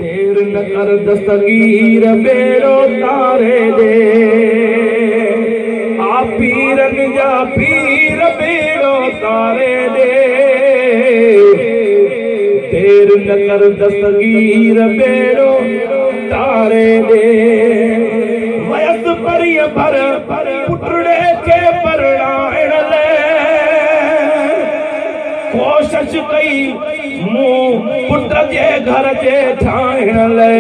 देर न कर दस्तगीर बेड़ो तारे दे आ पीरन जा पीर बेड़ो तारे दे देर न कर दस्तगीर बेड़ो तारे दे वयस परिय भर पुटड़े के परणाइण ले कोशिश कई मुंह पुट जे घर जे ठाहिण ले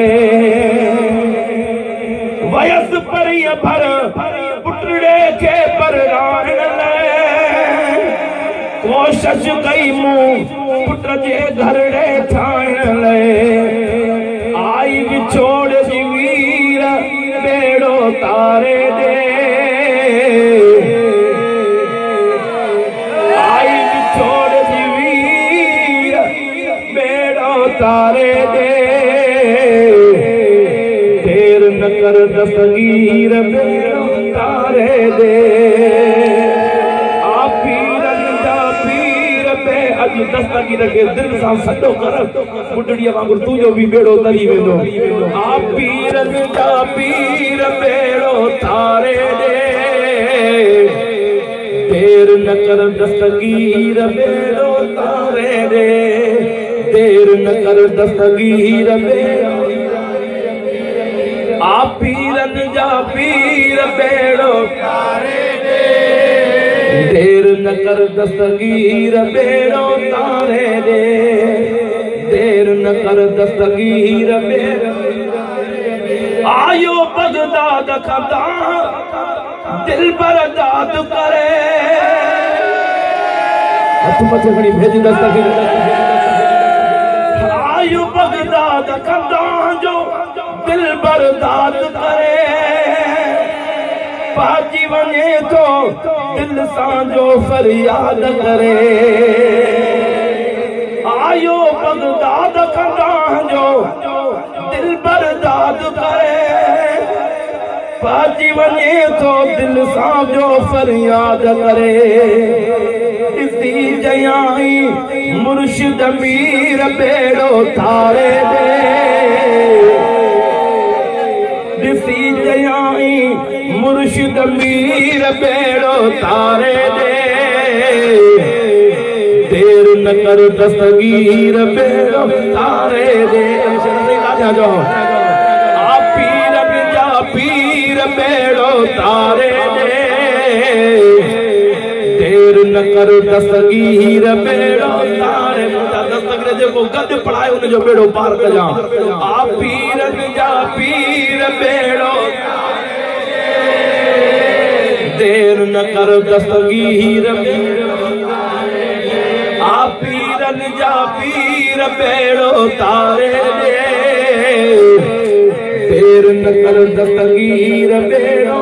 वयस परिय भर पुटड़े के परणाइण ले कोशिश कई मुंह पुट जे घर जे ठाहिण ले आई विछोड़ जी वीर बेड़ो तारे दे तारे दे देर न कर दस्तगीर बेड़ो तारे दे आ पीरन जा पीर पे अज दस्तगीर के दिल सां सॾो कर बुढड़ीअ वांगुरु तुंहिंजो बि बेड़ो तरी वेंदो आ पीरन जा पीर बेड़ो तारे दे देर न कर दस्तगीर बेड़ो तारे दे देर न कर दस्तगीर बेड़ो आ पीरन जा पीर बेड़ो तारे दे देर न कर दस्तगीर बेड़ो तारे दे देर न कर दस्तगीर बेड़ो आयो बगदाद खता दिल पर दाद करे हथ मथे खणी भेज दस्तगीर आयु बगदाद कंदा जो दिल बर्दाद करे पाजी वने तो दिल सां जो फरियाद करे आयो बगदाद कंदा जो दिल बर्दाद करे पाजी वने तो दिल सां जो फरियाद करे इसी जयाई मुर्शिद मीर बेड़ो तारे दे इसी जयाई मुर्शिद मीर बेड़ो तारे दे देर न कर दस्तगीर बेड़ो तारे दे जो आ पीरन जा पीर बेड़ो तारे दे देर न कर दस्तगीर बेड़ो तारे दस्तगीर जेको गद पढ़ाए उन जो बेड़ो पार कजा आ पीरन जा पीर बेड़ो देर न कर दस्तगीर आ पीरन जा पीर बेड़ो तारे दे देर न कर दस्तगीर बेड़ो